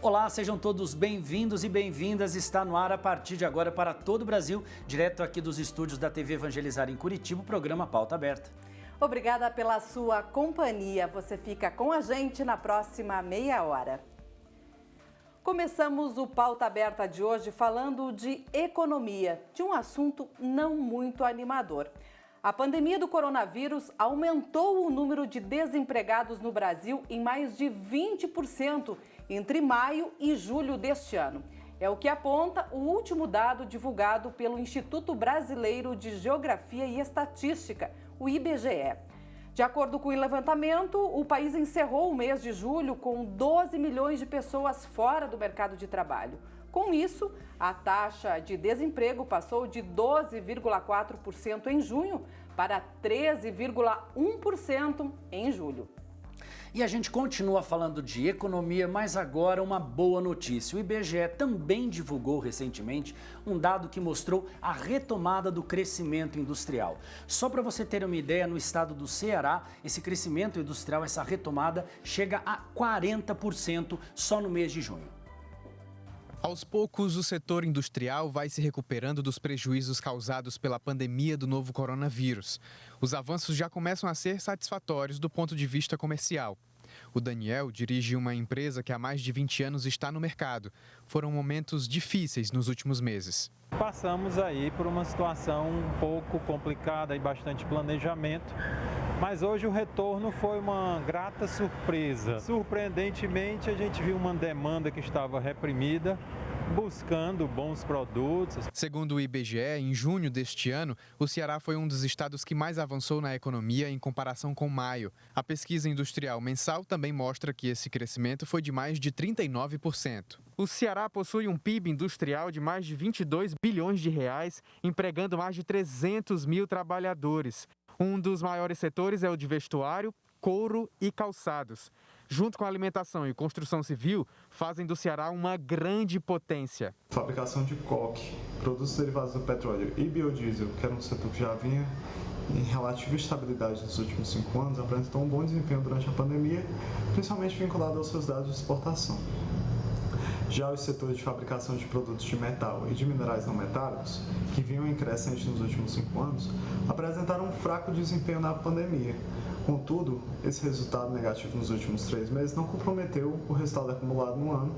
Olá, sejam todos bem-vindos e bem-vindas. Está no ar a partir de agora para todo o Brasil, direto aqui dos estúdios da TV Evangelizar em Curitiba, o programa Pauta Aberta. Obrigada pela sua companhia. Você fica com a gente na próxima meia hora. Começamos o Pauta Aberta de hoje falando de economia, de um assunto não muito animador. A pandemia do coronavírus aumentou o número de desempregados no Brasil em mais de 20% entre maio e julho deste ano. É o que aponta o último dado divulgado pelo Instituto Brasileiro de Geografia e Estatística, o IBGE. De acordo com o levantamento, o país encerrou o mês de julho com 12 milhões de pessoas fora do mercado de trabalho. Com isso, a taxa de desemprego passou de 12,4% em junho para 13,1% em julho. E a gente continua falando de economia, mas agora uma boa notícia. O IBGE também divulgou recentemente um dado que mostrou a retomada do crescimento industrial. Só para você ter uma ideia, no estado do Ceará, esse crescimento industrial, essa retomada, chega a 40% só no mês de junho. Aos poucos, o setor industrial vai se recuperando dos prejuízos causados pela pandemia do novo coronavírus. Os avanços já começam a ser satisfatórios do ponto de vista comercial. O Daniel dirige uma empresa que há mais de 20 anos está no mercado. Foram momentos difíceis nos últimos meses. Passamos aí por uma situação um pouco complicada e bastante planejamento, mas hoje o retorno foi uma grata surpresa. Surpreendentemente, a gente viu uma demanda que estava reprimida, buscando bons produtos. Segundo o IBGE, em junho deste ano, o Ceará foi um dos estados que mais avançou na economia em comparação com maio. A pesquisa industrial mensal também mostra que esse crescimento foi de mais de 39%. O Ceará possui um PIB industrial de mais de 22 bilhões de reais, empregando mais de 300 mil trabalhadores. Um dos maiores setores é o de vestuário, couro e calçados. Junto com a alimentação e construção civil, fazem do Ceará uma grande potência. Fabricação de coque, produtos derivados do petróleo e biodiesel, que era um setor que já vinha em relativa estabilidade nos últimos 5 anos, apresentou um bom desempenho durante a pandemia, principalmente vinculado aos seus dados de exportação. Já os setores de fabricação de produtos de metal e de minerais não metálicos, que vinham em crescente nos últimos 5 anos, apresentaram um fraco desempenho na pandemia. Contudo, esse resultado negativo nos últimos 3 meses não comprometeu o resultado acumulado no ano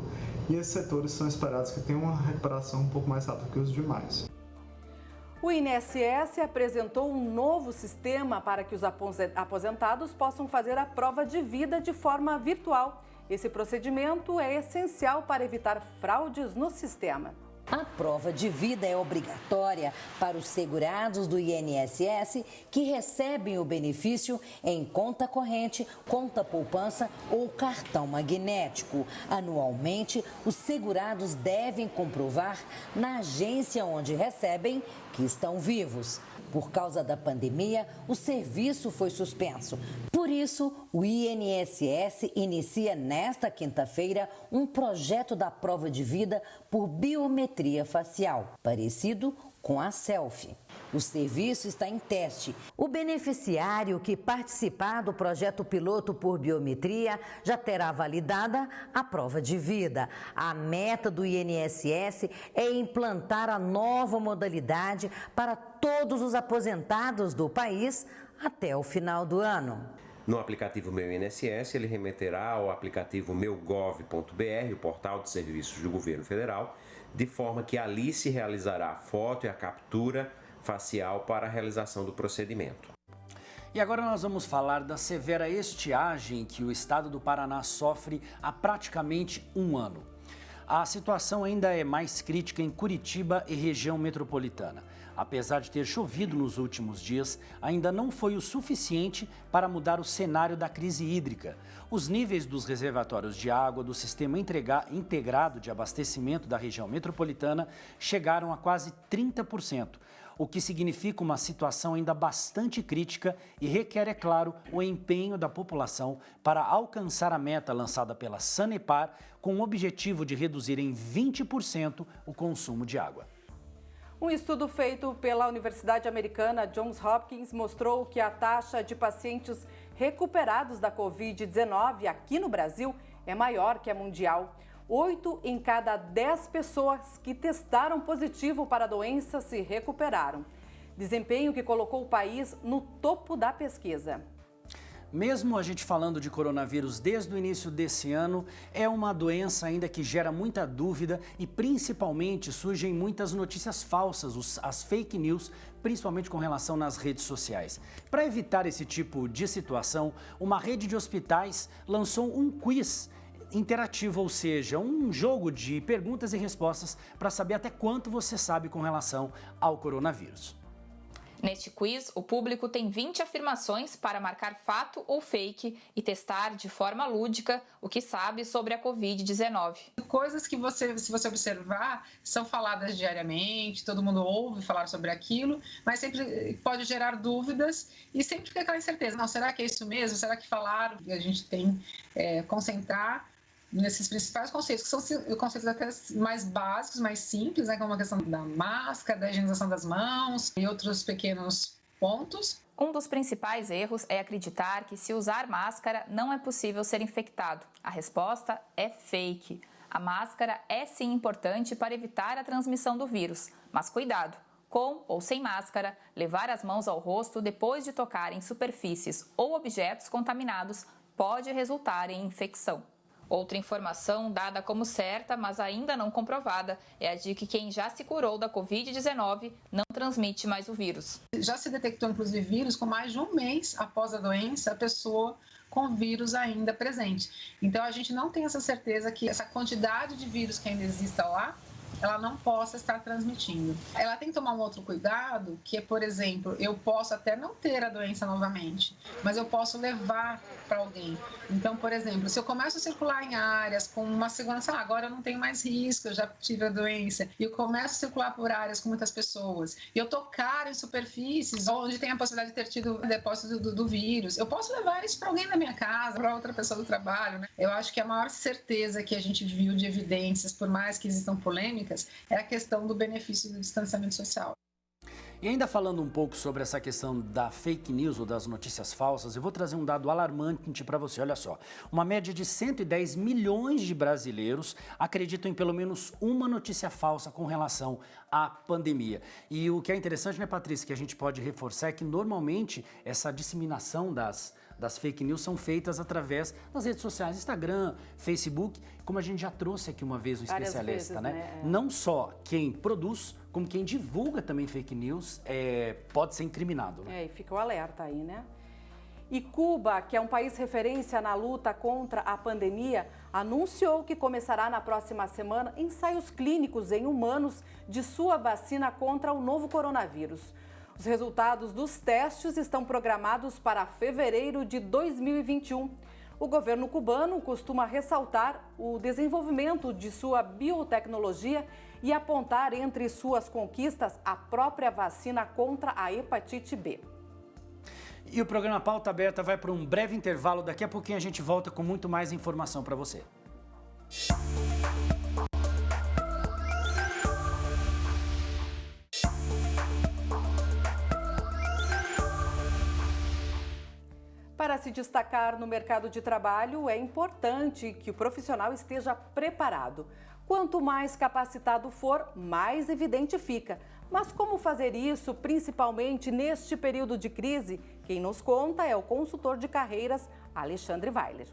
e esses setores são esperados que tenham uma recuperação um pouco mais rápida que os demais. O INSS apresentou um novo sistema para que os aposentados possam fazer a prova de vida de forma virtual. Esse procedimento é essencial para evitar fraudes no sistema. A prova de vida é obrigatória para os segurados do INSS que recebem o benefício em conta corrente, conta poupança ou cartão magnético. Anualmente, os segurados devem comprovar na agência onde recebem que estão vivos. Por causa da pandemia, o serviço foi suspenso. Por isso, o INSS inicia nesta quinta-feira um projeto da prova de vida por biometria facial, parecido com a selfie. O serviço está em teste. O beneficiário que participar do projeto piloto por biometria já terá validada a prova de vida. A meta do INSS é implantar a nova modalidade para todos os aposentados do país até o final do ano. No aplicativo Meu INSS, ele remeterá ao aplicativo meugov.br, o portal de serviços do governo federal, de forma que ali se realizará a foto e a captura facial para a realização do procedimento. E agora nós vamos falar da severa estiagem que o estado do Paraná sofre há praticamente um ano. A situação ainda é mais crítica em Curitiba e região metropolitana. Apesar de ter chovido nos últimos dias, ainda não foi o suficiente para mudar o cenário da crise hídrica. Os níveis dos reservatórios de água do Sistema Integrado de Abastecimento da região metropolitana chegaram a quase 30%, o que significa uma situação ainda bastante crítica e requer, é claro, o empenho da população para alcançar a meta lançada pela Sanepar com o objetivo de reduzir em 20% o consumo de água. Um estudo feito pela Universidade Americana Johns Hopkins mostrou que a taxa de pacientes recuperados da Covid-19 aqui no Brasil é maior que a mundial. 8 em cada 10 pessoas que testaram positivo para a doença se recuperaram. Desempenho que colocou o país no topo da pesquisa. Mesmo a gente falando de coronavírus desde o início desse ano, é uma doença ainda que gera muita dúvida e principalmente surgem muitas notícias falsas, as fake news, principalmente com relação nas redes sociais. Para evitar esse tipo de situação, uma rede de hospitais lançou um quiz interativo, ou seja, um jogo de perguntas e respostas para saber até quanto você sabe com relação ao coronavírus. Neste quiz, o público tem 20 afirmações para marcar fato ou fake e testar de forma lúdica o que sabe sobre a Covid-19. Coisas que se você observar, são faladas diariamente, todo mundo ouve falar sobre aquilo, mas sempre pode gerar dúvidas e sempre fica aquela incerteza. Não, será que é isso mesmo? Será que falaram? A gente tem que concentrar nesses principais conceitos, que são conceitos até mais básicos, mais simples, né, como a questão da máscara, da higienização das mãos e outros pequenos pontos. Um dos principais erros é acreditar que se usar máscara não é possível ser infectado. A resposta é fake. A máscara é sim importante para evitar a transmissão do vírus, mas cuidado! Com ou sem máscara, levar as mãos ao rosto depois de tocar em superfícies ou objetos contaminados pode resultar em infecção. Outra informação dada como certa, mas ainda não comprovada, é a de que quem já se curou da Covid-19 não transmite mais o vírus. Já se detectou, inclusive, vírus com mais de um mês após a doença, a pessoa com vírus ainda presente. Então, a gente não tem essa certeza que essa quantidade de vírus que ainda exista lá, ela não possa estar transmitindo. Ela tem que tomar um outro cuidado, que é, por exemplo, eu posso até não ter a doença novamente, mas eu posso levar para alguém. Então, por exemplo, se eu começo a circular em áreas com uma segurança, agora eu não tenho mais risco, eu já tive a doença, e eu começo a circular por áreas com muitas pessoas, e eu tocar em superfícies onde tem a possibilidade de ter tido depósito do vírus, eu posso levar isso para alguém da minha casa, para outra pessoa do trabalho, né? Eu acho que a maior certeza que a gente viu de evidências, por mais que existam polêmicas, é a questão do benefício do distanciamento social. E ainda falando um pouco sobre essa questão da fake news ou das notícias falsas, eu vou trazer um dado alarmante para você. Olha só, uma média de 110 milhões de brasileiros acreditam em pelo menos uma notícia falsa com relação à pandemia. E o que é interessante, né, Patrícia, que a gente pode reforçar é que normalmente essa disseminação das fake news são feitas através das redes sociais, Instagram, Facebook, como a gente já trouxe aqui uma vez um especialista, né? Não só quem produz, como quem divulga também fake news pode ser incriminado. Né? E fica o alerta aí, né? E Cuba, que é um país referência na luta contra a pandemia, anunciou que começará na próxima semana ensaios clínicos em humanos de sua vacina contra o novo coronavírus. Os resultados dos testes estão programados para fevereiro de 2021. O governo cubano costuma ressaltar o desenvolvimento de sua biotecnologia e apontar entre suas conquistas a própria vacina contra a hepatite B. E o programa Pauta Aberta vai para um breve intervalo. Daqui a pouquinho a gente volta com muito mais informação para você. Para se destacar no mercado de trabalho, é importante que o profissional esteja preparado. Quanto mais capacitado for, mais evidente fica. Mas como fazer isso, principalmente neste período de crise? Quem nos conta é o consultor de carreiras, Alexandre Weiler.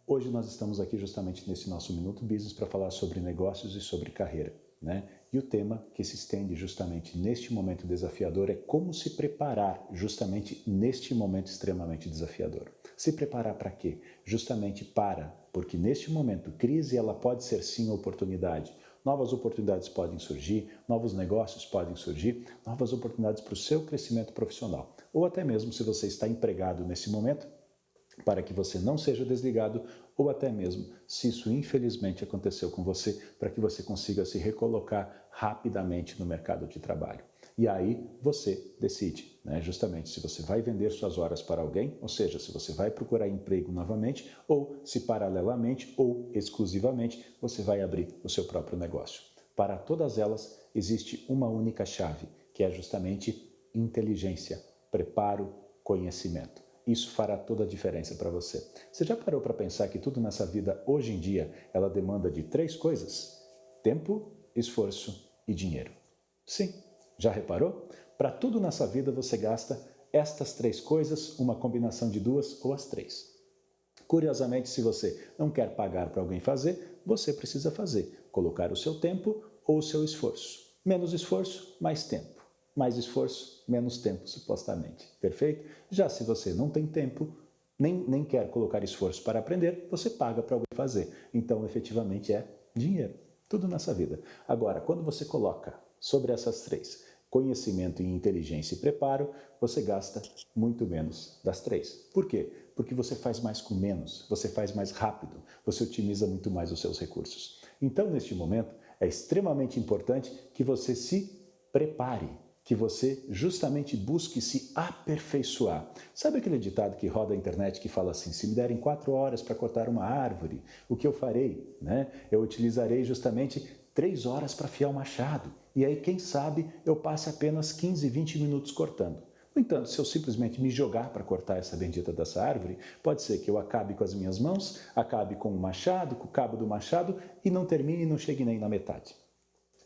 Hoje nós estamos aqui justamente nesse nosso Minuto Business para falar sobre negócios e sobre carreira, né? E o tema que se estende justamente neste momento desafiador é como se preparar justamente neste momento extremamente desafiador. Se preparar para quê? Justamente porque neste momento, crise ela pode ser sim oportunidade. Novas oportunidades podem surgir, novos negócios podem surgir, novas oportunidades para o seu crescimento profissional. Ou até mesmo se você está empregado nesse momento, para que você não seja desligado, ou até mesmo, se isso infelizmente aconteceu com você, para que você consiga se recolocar rapidamente no mercado de trabalho. E aí você decide, né? Justamente se você vai vender suas horas para alguém, ou seja, se você vai procurar emprego novamente, ou se paralelamente ou exclusivamente você vai abrir o seu próprio negócio. Para todas elas existe uma única chave, que é justamente inteligência, preparo, conhecimento. isso fará toda a diferença para você. Você já parou para pensar que tudo nessa vida, hoje em dia, ela demanda de 3 coisas? Tempo, esforço e dinheiro. Sim, já reparou? Para tudo nessa vida você gasta estas 3 coisas, uma combinação de 2 ou as 3. Curiosamente, se você não quer pagar para alguém fazer, você precisa fazer. Colocar o seu tempo ou o seu esforço. Menos esforço, mais tempo. Mais esforço, menos tempo, supostamente. Perfeito? Já se você não tem tempo, nem quer colocar esforço para aprender, você paga para alguém fazer. Então, efetivamente, é dinheiro. Tudo nessa vida. Agora, quando você coloca sobre essas 3, conhecimento e inteligência e preparo, você gasta muito menos das 3. Por quê? Porque você faz mais com menos, você faz mais rápido, você otimiza muito mais os seus recursos. Então, neste momento, é extremamente importante que você se prepare, que você justamente busque se aperfeiçoar. Sabe aquele ditado que roda a internet que fala assim, se me derem 4 horas para cortar uma árvore, o que eu farei? Eu utilizarei justamente 3 horas para afiar o machado. E aí, quem sabe, eu passe apenas 15, 20 minutos cortando. No entanto, se eu simplesmente me jogar para cortar essa bendita dessa árvore, pode ser que eu acabe com as minhas mãos, acabe com o machado, com o cabo do machado e não termine e não chegue nem na metade.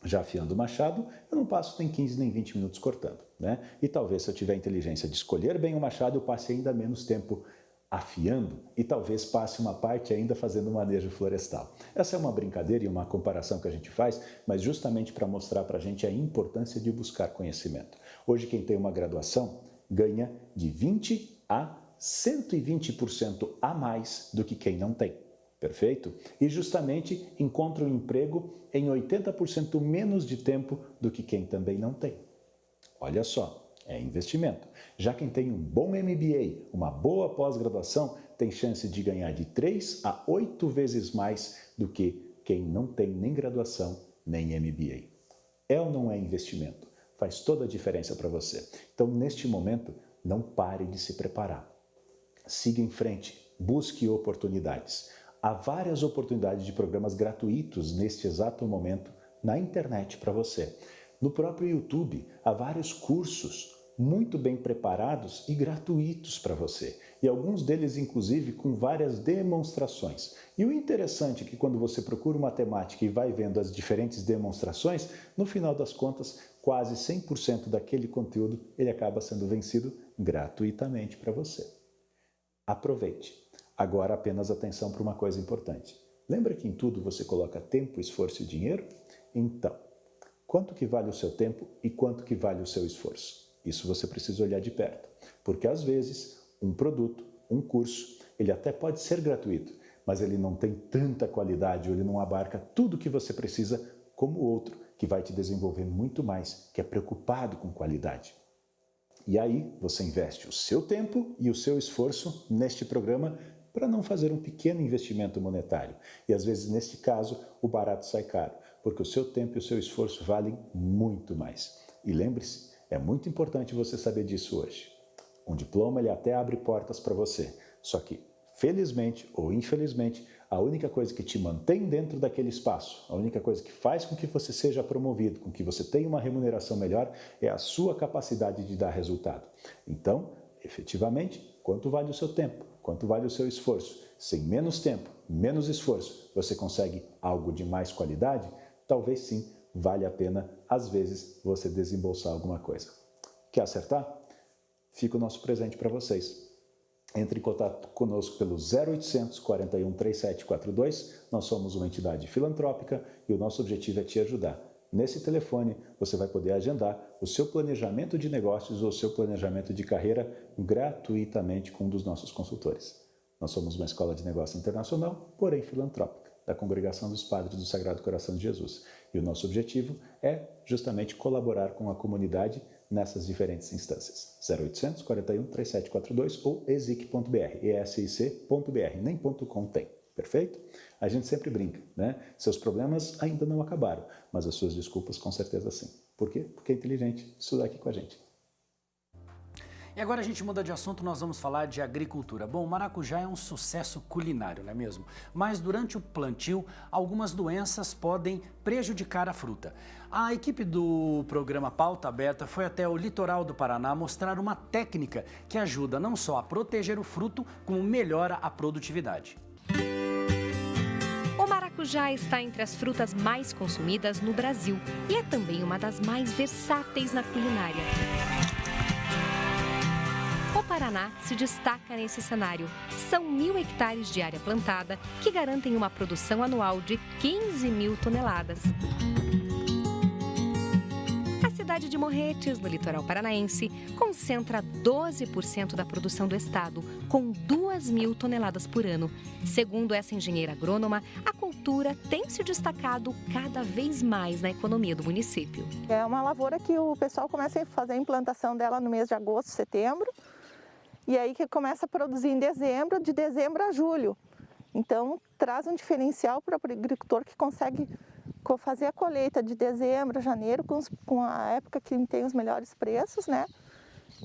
Já afiando o machado, eu não passo nem 15 nem 20 minutos cortando. E talvez, se eu tiver a inteligência de escolher bem o machado, eu passe ainda menos tempo afiando e talvez passe uma parte ainda fazendo manejo florestal. Essa é uma brincadeira e uma comparação que a gente faz, mas justamente para mostrar para a gente a importância de buscar conhecimento. Hoje, quem tem uma graduação ganha de 20% a 120% a mais do que quem não tem. Perfeito? E justamente encontra um emprego em 80% menos de tempo do que quem também não tem. Olha só, é investimento. Já quem tem um bom MBA, uma boa pós-graduação, tem chance de ganhar de 3 a 8 vezes mais do que quem não tem nem graduação nem MBA. É ou não é investimento? Faz toda a diferença para você. Então, neste momento, não pare de se preparar. Siga em frente, busque oportunidades. Há várias oportunidades de programas gratuitos neste exato momento na internet para você. No próprio YouTube, há vários cursos muito bem preparados e gratuitos para você. E alguns deles, inclusive, com várias demonstrações. E o interessante é que quando você procura uma temática e vai vendo as diferentes demonstrações, no final das contas, quase 100% daquele conteúdo ele acaba sendo vencido gratuitamente para você. Aproveite. Agora apenas atenção para uma coisa importante. Lembra que em tudo você coloca tempo, esforço e dinheiro? Então, quanto que vale o seu tempo e quanto que vale o seu esforço? Isso você precisa olhar de perto, porque às vezes um produto, um curso, ele até pode ser gratuito, mas ele não tem tanta qualidade ou ele não abarca tudo que você precisa como o outro, que vai te desenvolver muito mais, que é preocupado com qualidade. E aí você investe o seu tempo e o seu esforço neste programa para não fazer um pequeno investimento monetário. E às vezes, neste caso, o barato sai caro, porque o seu tempo e o seu esforço valem muito mais. E lembre-se, é muito importante você saber disso hoje. Um diploma ele até abre portas para você, só que, felizmente ou infelizmente, a única coisa que te mantém dentro daquele espaço, a única coisa que faz com que você seja promovido, com que você tenha uma remuneração melhor, é a sua capacidade de dar resultado. Então, efetivamente, quanto vale o seu tempo? Quanto vale o seu esforço? Sem menos tempo, menos esforço, você consegue algo de mais qualidade? Talvez sim, vale a pena, às vezes, você desembolsar alguma coisa. Quer acertar? Fica o nosso presente para vocês. Entre em contato conosco pelo 0800 41 3742. Nós somos uma entidade filantrópica e o nosso objetivo é te ajudar. Nesse telefone, você vai poder agendar o seu planejamento de negócios ou o seu planejamento de carreira gratuitamente com um dos nossos consultores. Nós somos uma escola de negócio internacional, porém filantrópica, da Congregação dos Padres do Sagrado Coração de Jesus. E o nosso objetivo é justamente colaborar com a comunidade nessas diferentes instâncias. 0800 41 3742 ou esic.br, esic.br, nem .com tem. Perfeito? A gente sempre brinca, né? Seus problemas ainda não acabaram, mas as suas desculpas com certeza sim. Por quê? Porque é inteligente estudar aqui com a gente. E agora a gente muda de assunto, nós vamos falar de agricultura. Bom, o maracujá é um sucesso culinário, não é mesmo? Mas durante o plantio, algumas doenças podem prejudicar a fruta. A equipe do programa Pauta Aberta foi até o litoral do Paraná mostrar uma técnica que ajuda não só a proteger o fruto, como melhora a produtividade. O maracujá está entre as frutas mais consumidas no Brasil e é também uma das mais versáteis na culinária. O Paraná se destaca nesse cenário. São 1.000 hectares de área plantada que garantem uma produção anual de 15.000 toneladas. A cidade de Morretes, no litoral paranaense, concentra 12% da produção do estado, com 2.000 toneladas por ano. Segundo essa engenheira agrônoma, a cultura tem se destacado cada vez mais na economia do município. É uma lavoura que o pessoal começa a fazer a implantação dela no mês de agosto, setembro, e aí que começa a produzir em dezembro, de dezembro a julho. Então, traz um diferencial para o agricultor que consegue fazer a colheita de dezembro a janeiro, com a época que tem os melhores preços, né?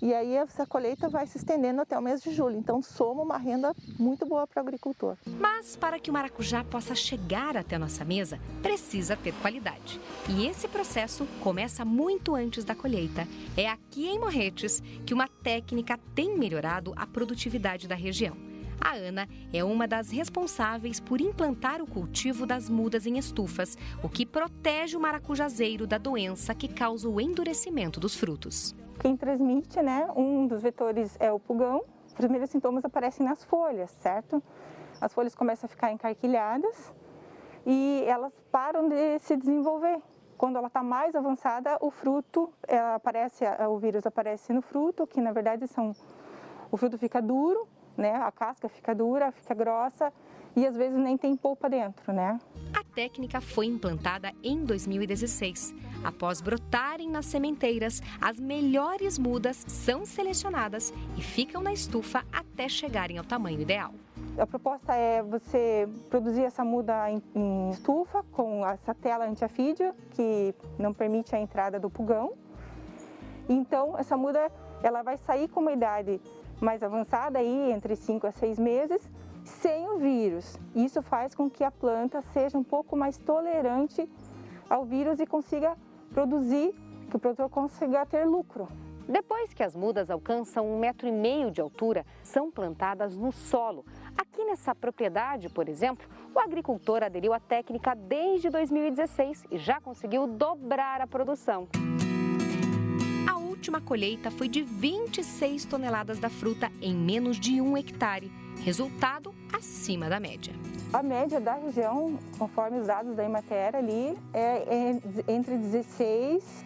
E aí essa colheita vai se estendendo até o mês de julho. Então, soma uma renda muito boa para o agricultor. Mas para que o maracujá possa chegar até a nossa mesa, precisa ter qualidade. E esse processo começa muito antes da colheita. É aqui em Morretes que uma técnica tem melhorado a produtividade da região. A Ana é uma das responsáveis por implantar o cultivo das mudas em estufas, o que protege o maracujazeiro da doença que causa o endurecimento dos frutos. Quem transmite, né, um dos vetores é o pulgão. Os primeiros sintomas aparecem nas folhas, certo? As folhas começam a ficar encarquilhadas e elas param de se desenvolver. Quando ela está mais avançada, o fruto, o vírus aparece no fruto, que na verdade o fruto fica duro, né? A casca fica dura, fica grossa e às vezes nem tem polpa dentro, né? A técnica foi implantada em 2016. Após brotarem nas sementeiras, as melhores mudas são selecionadas e ficam na estufa até chegarem ao tamanho ideal. A proposta é você produzir essa muda em estufa com essa tela anti-afídio, que não permite a entrada do pulgão. Então, essa muda ela vai sair com uma idade mais avançada, aí, entre 5 a 6 meses, sem o vírus. Isso faz com que a planta seja um pouco mais tolerante ao vírus e consiga produzir, que o produtor consiga ter lucro. Depois que as mudas alcançam 1,5 metro de altura, são plantadas no solo. Aqui nessa propriedade, por exemplo, o agricultor aderiu à técnica desde 2016 e já conseguiu dobrar a produção. A última colheita foi de 26 toneladas da fruta em menos de 1 hectare. Resultado acima da média. A média da região, conforme os dados da Emater ali, é entre 16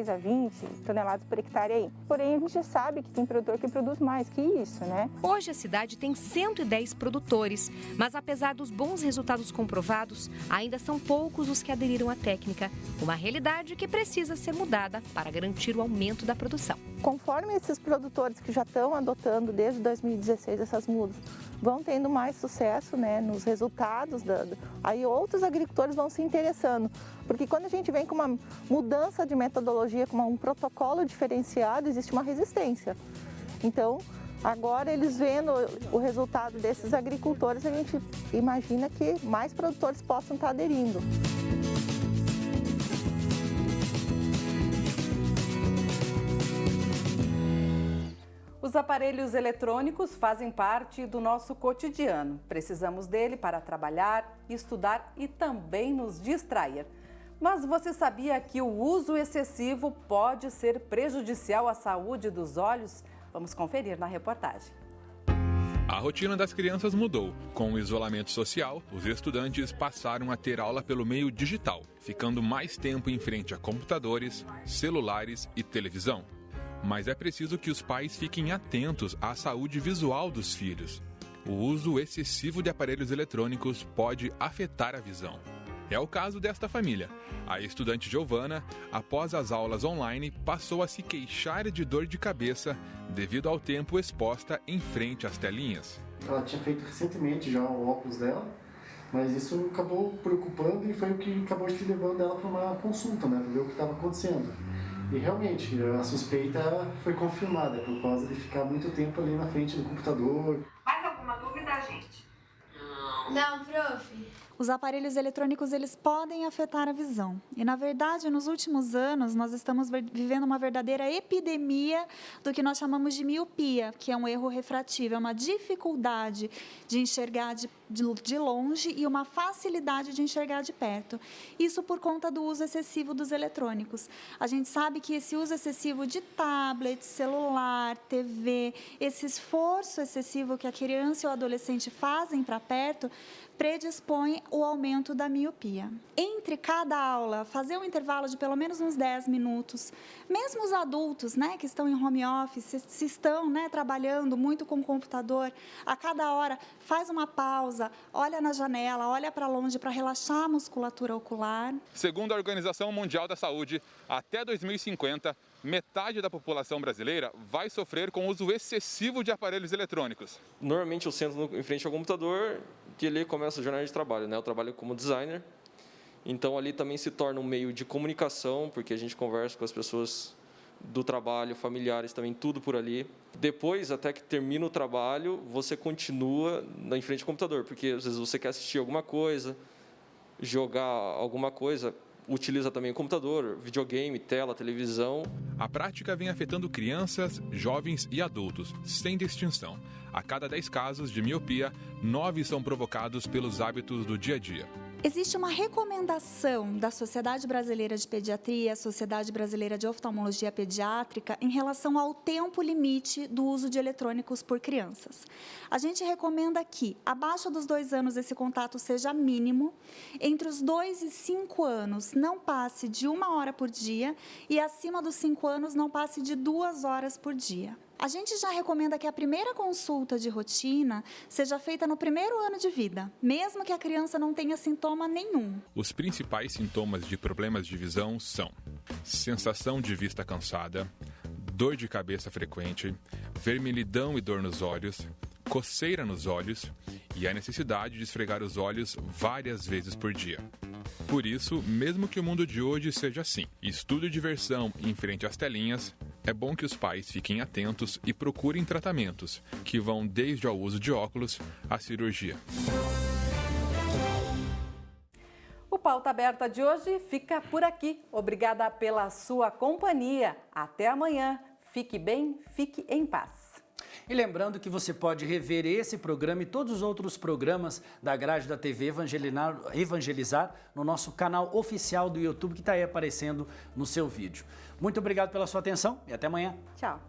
a 20 toneladas por hectare aí. Porém, a gente já sabe que tem produtor que produz mais que isso, né? Hoje a cidade tem 110 produtores, mas apesar dos bons resultados comprovados, ainda são poucos os que aderiram à técnica. Uma realidade que precisa ser mudada para garantir o aumento da produção. Conforme esses produtores que já estão adotando desde 2016 essas mudas vão tendo mais sucesso, né, nos resultados, aí outros agricultores vão se interessando. Porque quando a gente vem com uma mudança de metodologia, com um protocolo diferenciado, existe uma resistência. Então, agora eles vendo o resultado desses agricultores, a gente imagina que mais produtores possam estar aderindo. Os aparelhos eletrônicos fazem parte do nosso cotidiano. Precisamos dele para trabalhar, estudar e também nos distrair. Mas você sabia que o uso excessivo pode ser prejudicial à saúde dos olhos? Vamos conferir na reportagem. A rotina das crianças mudou. Com o isolamento social, os estudantes passaram a ter aula pelo meio digital, ficando mais tempo em frente a computadores, celulares e televisão. Mas é preciso que os pais fiquem atentos à saúde visual dos filhos. O uso excessivo de aparelhos eletrônicos pode afetar a visão. É o caso desta família. A estudante Giovana, após as aulas online, passou a se queixar de dor de cabeça devido ao tempo exposta em frente às telinhas. Ela tinha feito recentemente já o óculos dela, mas isso acabou preocupando e foi o que acabou levando ela para uma consulta, né, para ver o que estava acontecendo. E realmente, a suspeita foi confirmada por causa de ficar muito tempo ali na frente do computador. Mais alguma dúvida, gente? Não, prof. Os aparelhos eletrônicos, eles podem afetar a visão. E, na verdade, nos últimos anos, nós estamos vivendo uma verdadeira epidemia do que nós chamamos de miopia, que é um erro refrativo, é uma dificuldade de enxergar de longe e uma facilidade de enxergar de perto. Isso por conta do uso excessivo dos eletrônicos. A gente sabe que esse uso excessivo de tablet, celular, TV, esse esforço excessivo que a criança e o adolescente fazem para perto, predispõe o aumento da miopia. Entre cada aula, fazer um intervalo de pelo menos uns 10 minutos. Mesmo os adultos, né, que estão em home office, se estão, né, trabalhando muito com o computador, a cada hora faz uma pausa, olha na janela, olha para longe para relaxar a musculatura ocular. Segundo a Organização Mundial da Saúde, até 2050, metade da população brasileira vai sofrer com o uso excessivo de aparelhos eletrônicos. Normalmente eu sento em frente ao computador e ali começa a jornada de trabalho, né? Eu trabalho como designer, então ali também se torna um meio de comunicação, porque a gente conversa com as pessoas do trabalho, familiares também, tudo por ali. Depois, até que termina o trabalho, você continua em frente ao computador, porque às vezes você quer assistir alguma coisa, jogar alguma coisa, utiliza também o computador, videogame, tela, televisão. A prática vem afetando crianças, jovens e adultos, sem distinção. A cada 10 casos de miopia, 9 são provocados pelos hábitos do dia a dia. Existe uma recomendação da Sociedade Brasileira de Pediatria, Sociedade Brasileira de Oftalmologia Pediátrica, em relação ao tempo limite do uso de eletrônicos por crianças. A gente recomenda que, abaixo dos 2 anos, esse contato seja mínimo, entre os 2 e 5 anos, não passe de 1 hora por dia, e acima dos 5 anos, não passe de 2 horas por dia. A gente já recomenda que a primeira consulta de rotina seja feita no primeiro ano de vida, mesmo que a criança não tenha sintoma nenhum. Os principais sintomas de problemas de visão são sensação de vista cansada, dor de cabeça frequente, vermelhidão e dor nos olhos, coceira nos olhos e a necessidade de esfregar os olhos várias vezes por dia. Por isso, mesmo que o mundo de hoje seja assim, estudo e diversão em frente às telinhas, é bom que os pais fiquem atentos e procurem tratamentos, que vão desde ao uso de óculos à cirurgia. O Pauta Aberta de hoje fica por aqui. Obrigada pela sua companhia. Até amanhã. Fique bem, fique em paz. E lembrando que você pode rever esse programa e todos os outros programas da grade da TV Evangelizar no nosso canal oficial do YouTube, que está aí aparecendo no seu vídeo. Muito obrigado pela sua atenção e até amanhã. Tchau.